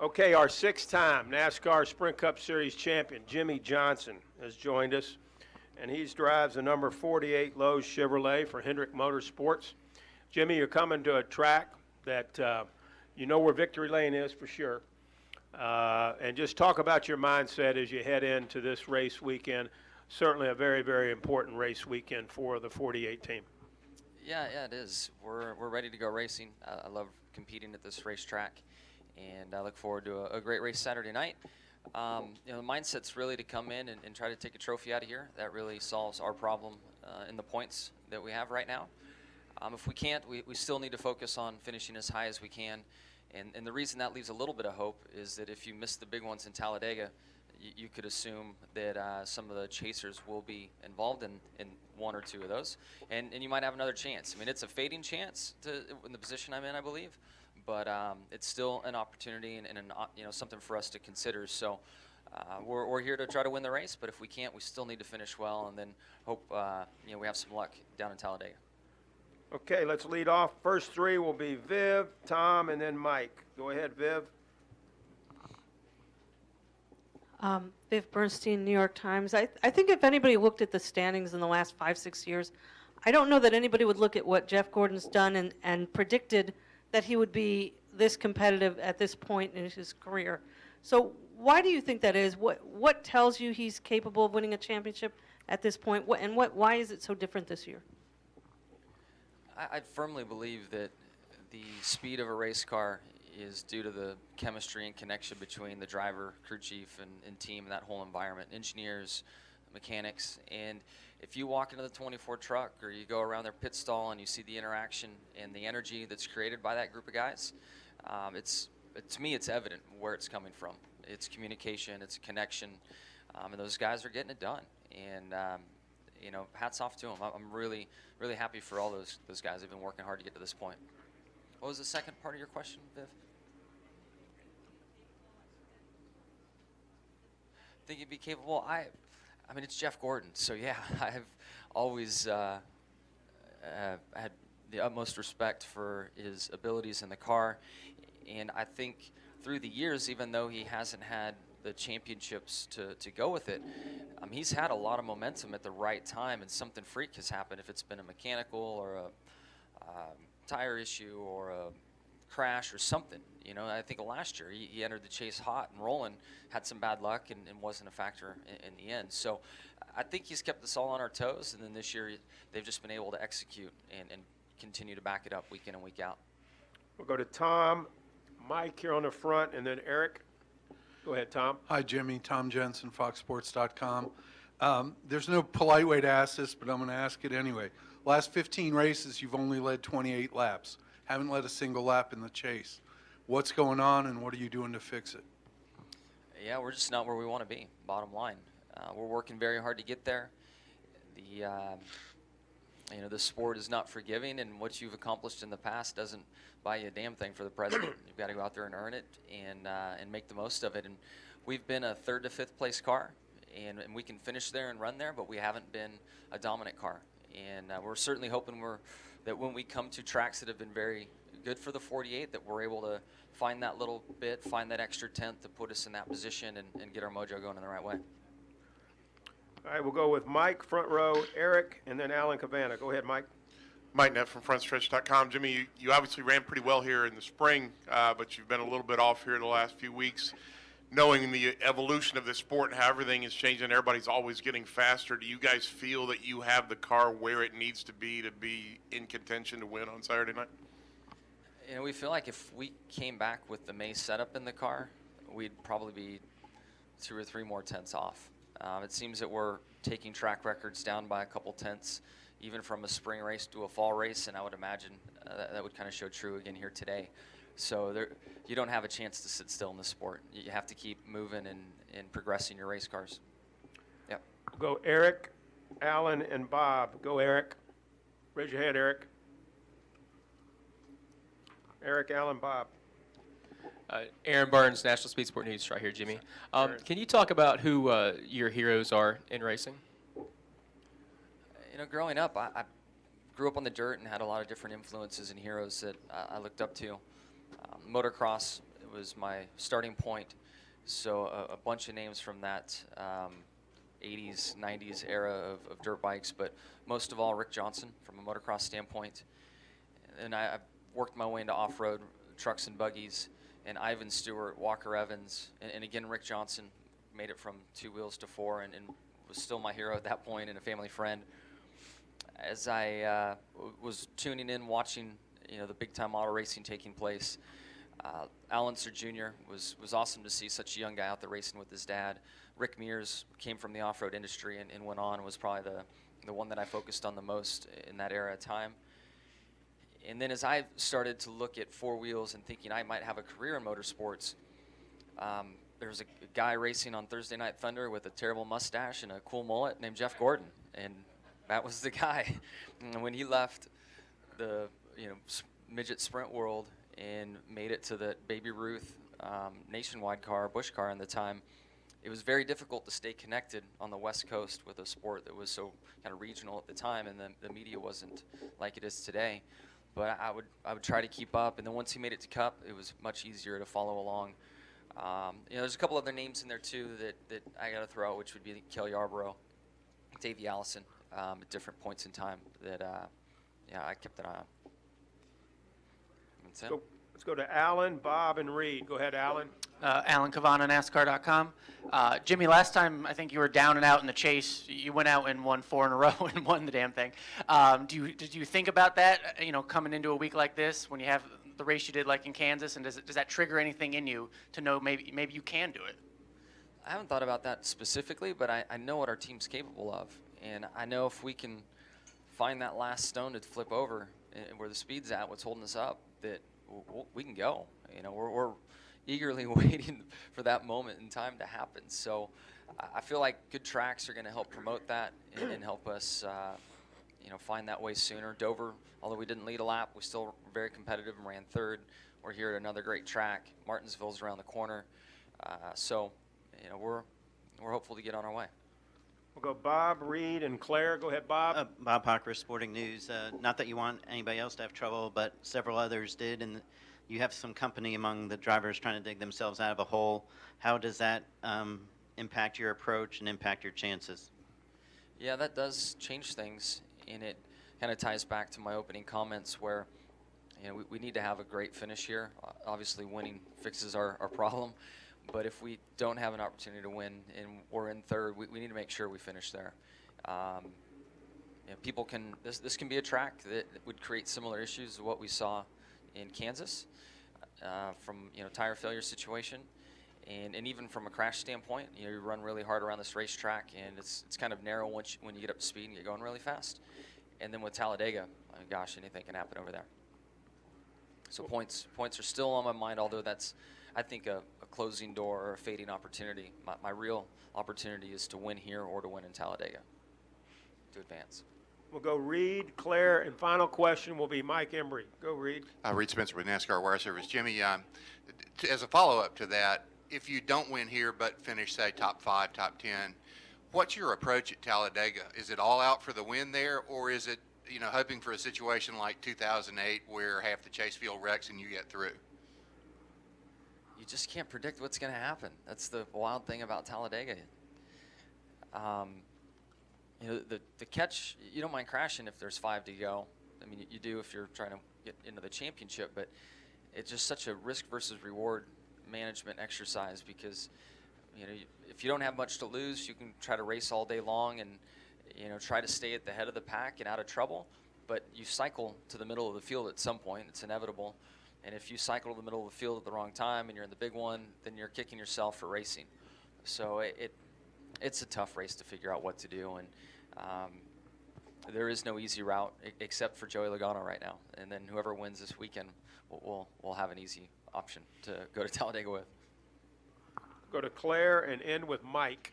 Okay, our six-time NASCAR Sprint Cup Series champion, Jimmie Johnson, has joined us, and he drives the number 48 Lowe's Chevrolet for Hendrick Motorsports. Jimmie, you're coming to a track that you know where Victory Lane is for sure. And just talk about your mindset as you head into this race weekend. Certainly a very, very important race weekend for the 48 team. Yeah, it is. We're ready to go racing. I love competing at this racetrack, and I look forward to a great race Saturday night. The mindset's really to come in and try to take a trophy out of here. That really solves our problem in the points that we have right now. If we can't, we still need to focus on finishing as high as we can. And the reason that leaves a little bit of hope is that if you miss the big ones in Talladega, you could assume that some of the chasers will be involved in one or two of those, and you might have another chance. I mean, it's a fading chance in the position I'm in, I believe, but it's still an opportunity and something for us to consider. So we're here to try to win the race, but if we can't, we still need to finish well, and then hope we have some luck down in Talladega. Okay, let's lead off. First three will be Viv, Tom, and then Mike. Go ahead, Viv. Viv Bernstein, New York Times. I think if anybody looked at the standings in the last 5-6 years, I don't know that anybody would look at what Jeff Gordon's done and predicted that he would be this competitive at this point in his career. So why do you think that is? What tells you he's capable of winning a championship at this point? Why is it so different this year? I firmly believe that the speed of a race car is due to the chemistry and connection between the driver, crew chief, and team, and that whole environment, engineers, mechanics. And if you walk into the 24 truck or you go around their pit stall and you see the interaction and the energy that's created by that group of guys, to me it's evident where it's coming from. It's communication, it's a connection, and those guys are getting it done. And hats off to them. I'm really, really happy for all those guys. They've been working hard to get to this point. What was the second part of your question, Viv? Think he'd be capable? I mean, it's Jeff Gordon, so yeah, I've always had the utmost respect for his abilities in the car, and I think through the years, even though he hasn't had the championships to go with it, he's had a lot of momentum at the right time, and something freak has happened. If it's been a mechanical or a tire issue or a crash or something. I think last year he entered the chase hot and rolling, had some bad luck, and wasn't a factor in the end. So I think he's kept us all on our toes, and then this year they've just been able to execute and continue to back it up week in and week out. We'll go to Tom, Mike here on the front, and then Eric. Go ahead, Tom. Hi, Jimmy. Tom Jensen, FoxSports.com. There's no polite way to ask this, but I'm going to ask it anyway. Last 15 races, you've only led 28 laps. Haven't led a single lap in the chase. What's going on, and what are you doing to fix it? Yeah, we're just not where we want to be, bottom line. We're working very hard to get there. The sport is not forgiving, and what you've accomplished in the past doesn't buy you a damn thing for the present. You've got to go out there and earn it and make the most of it. And we've been a 3rd to 5th place car, and we can finish there and run there, but we haven't been a dominant car. And we're certainly hoping that when we come to tracks that have been very good for the 48, that we're able to find that little bit, find that extra tenth to put us in that position and get our mojo going in the right way. All right, we'll go with Mike, front row, Eric, and then Alan Cavanna. Go ahead, Mike. Mike Neff from FrontStretch.com. Jimmie, you obviously ran pretty well here in the spring, but you've been a little bit off here the last few weeks. Knowing the evolution of this sport and how everything is changing, everybody's always getting faster. Do you guys feel that you have the car where it needs to be in contention to win on Saturday night? We feel like if we came back with the May setup in the car, we'd probably be 2 or 3 more tenths off. It seems that we're taking track records down by a couple tenths, even from a spring race to a fall race, and I would imagine that would kind of show true again here today. So you don't have a chance to sit still in the sport. You have to keep moving and progressing your race cars. Yep. We'll go Eric, Alan, and Bob. Go, Eric. Raise your hand, Eric. Eric, Alan, Bob. Aaron Burns, National Speed Sport News, right here, Jimmy. Can you talk about who your heroes are in racing? Growing up, I grew up on the dirt and had a lot of different influences and heroes that I looked up to. Motocross was my starting point. So a bunch of names from that 80s, 90s era of dirt bikes, but most of all Rick Johnson from a motocross standpoint. And I've worked my way into off-road trucks and buggies, and Ivan Stewart, Walker Evans, and again Rick Johnson made it from 2 wheels to 4 and was still my hero at that point and a family friend. As I was tuning in, watching the big-time auto racing taking place, Alan Sir Jr. was awesome to see such a young guy out there racing with his dad. Rick Mears came from the off-road industry and went on and was probably the one that I focused on the most in that era of time. And then as I started to look at 4 wheels and thinking I might have a career in motorsports, there was a guy racing on Thursday Night Thunder with a terrible mustache and a cool mullet named Jeff Gordon, and that was the guy. And when he left the midget sprint world and made it to the Baby Ruth nationwide car, Busch car in the time, it was very difficult to stay connected on the West Coast with a sport that was so kind of regional at the time, and the media wasn't like it is today. But I would try to keep up, and then once he made it to Cup, it was much easier to follow along. There's a couple other names in there too that I got to throw out, which would be Kelly Yarborough, Davey Allison, at different points in time that I kept an eye on. That's it. Let's go to Alan, Bob, and Reed. Go ahead, Alan. Alan Cavana, NASCAR.com. Jimmy, last time I think you were down and out in the chase. You went out and won 4 in a row and won the damn thing. Did you think about that, coming into a week like this when you have the race you did like in Kansas, and does that trigger anything in you to know maybe you can do it? I haven't thought about that specifically, but I know what our team's capable of, and I know if we can find that last stone to flip over and where the speed's at, what's holding us up, that we can go. We're eagerly waiting for that moment in time to happen. So I feel like good tracks are going to help promote that and help us, find that way sooner. Dover, although we didn't lead a lap, we still were very competitive and ran 3rd. We're here at another great track. Martinsville's around the corner. We're hopeful to get on our way. We'll go Bob, Reed, and Claire. Go ahead, Bob. Bob Hocker, Sporting News. Not that you want anybody else to have trouble, but several others did, and you have some company among the drivers trying to dig themselves out of a hole. How does that impact your approach and impact your chances? Yeah, that does change things, and it kind of ties back to my opening comments where we need to have a great finish here. Obviously, winning fixes our problem. But if we don't have an opportunity to win and we're in 3rd, we need to make sure we finish there. People can this can be a track that would create similar issues to what we saw in Kansas from tire failure situation, and even from a crash standpoint. You run really hard around this racetrack, and it's kind of narrow when you get up to speed and you're going really fast. And then with Talladega, gosh, anything can happen over there. So points are still on my mind, although that's, I think, a closing door or a fading opportunity. My real opportunity is to win here or to win in Talladega, to advance. We'll go Reed, Claire, and final question will be Mike Embry. Go, Reed. Reed Spencer with NASCAR Wire Service. Jimmy, as a follow-up to that, if you don't win here but finish, say, top 5, top 10, what's your approach at Talladega? Is it all out for the win there, or is it, hoping for a situation like 2008 where half the chase field wrecks and you get through? You just can't predict what's going to happen. That's the wild thing about Talladega. The catch, you don't mind crashing if there's 5 to go. I mean, you do if you're trying to get into the championship, but it's just such a risk versus reward management exercise because, if you don't have much to lose, you can try to race all day long and, try to stay at the head of the pack and out of trouble, but you cycle to the middle of the field at some point. It's inevitable. And if you cycle to the middle of the field at the wrong time and you're in the big one, then you're kicking yourself for racing. So it's a tough race to figure out what to do. And there is no easy route except for Joey Logano right now. And then whoever wins this weekend will have an easy option to go to Talladega with. Go to Claire and end with Mike.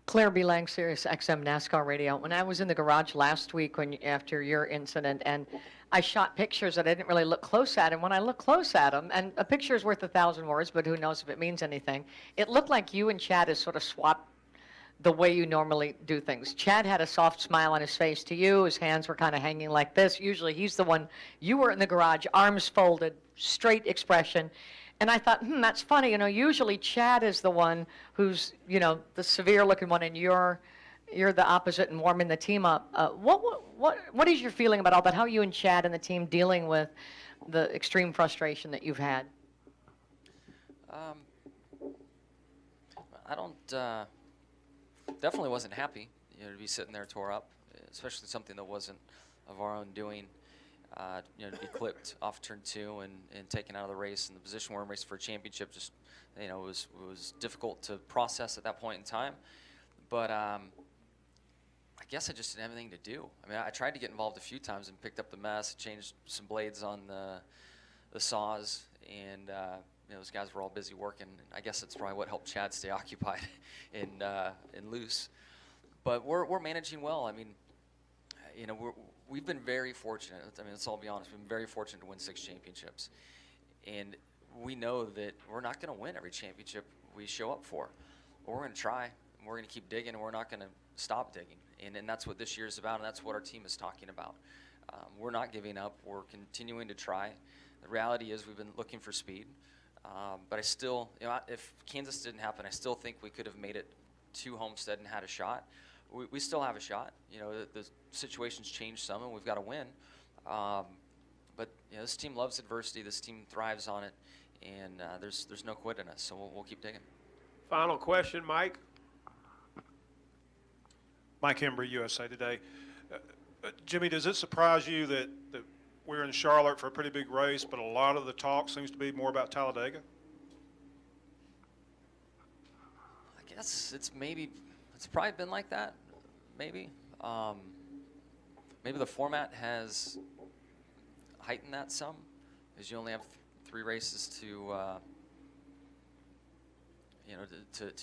Claire B. Lang, Sirius XM NASCAR Radio. When I was in the garage last week after your incident, and I shot pictures that I didn't really look close at, and when I looked close at them, and a picture is worth 1,000 words, but who knows if it means anything, it looked like you and Chad has sort of swapped the way you normally do things. Chad had a soft smile on his face to you. His hands were kind of hanging like this. Usually he's the one, you were in the garage, arms folded, straight expression. And I thought, that's funny. Usually Chad is the one who's, the severe-looking one, and you're the opposite and warming the team up. What is your feeling about all that? How are you and Chad and the team dealing with the extreme frustration that you've had? I don't, definitely wasn't happy, to be sitting there tore up, especially something that wasn't of our own doing. To be clipped off turn 2 and taken out of the race, and the position we're in race for a championship just, it was difficult to process at that point in time. But I guess I just didn't have anything to do. I mean, I tried to get involved a few times and picked up the mess, changed some blades on the saws, and those guys were all busy working. I guess that's probably what helped Chad stay occupied and loose. But we're managing well. I mean, we've been very fortunate. I mean, let's all be honest. We've been very fortunate to win 6 championships, and we know that we're not going to win every championship we show up for. But we're going to try, and we're going to keep digging, and we're not going to stop digging. And that's what this year is about, and that's what our team is talking about. We're not giving up. We're continuing to try. The reality is we've been looking for speed. But I still, if Kansas didn't happen, I still think we could have made it to Homestead and had a shot. We still have a shot. The situation's changed some, and we've got to win. But this team loves adversity. This team thrives on it, and there's no quit in us. So we'll keep digging. Final question, Mike. Mike Hembry, USA Today. Jimmie, does it surprise you that we're in Charlotte for a pretty big race, but a lot of the talk seems to be more about Talladega? I guess it's probably been like that, maybe. Maybe the format has heightened that some, because you only have 3 races to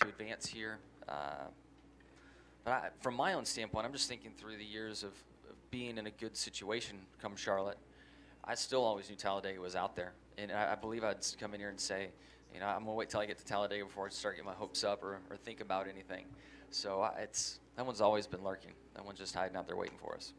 advance here. But from my own standpoint, I'm just thinking through the years of being in a good situation come Charlotte. I still always knew Talladega was out there, and I believe I'd come in here and say, I'm gonna wait till I get to Talladega before I start getting my hopes up or think about anything. So that one's always been lurking. That one's just hiding out there waiting for us.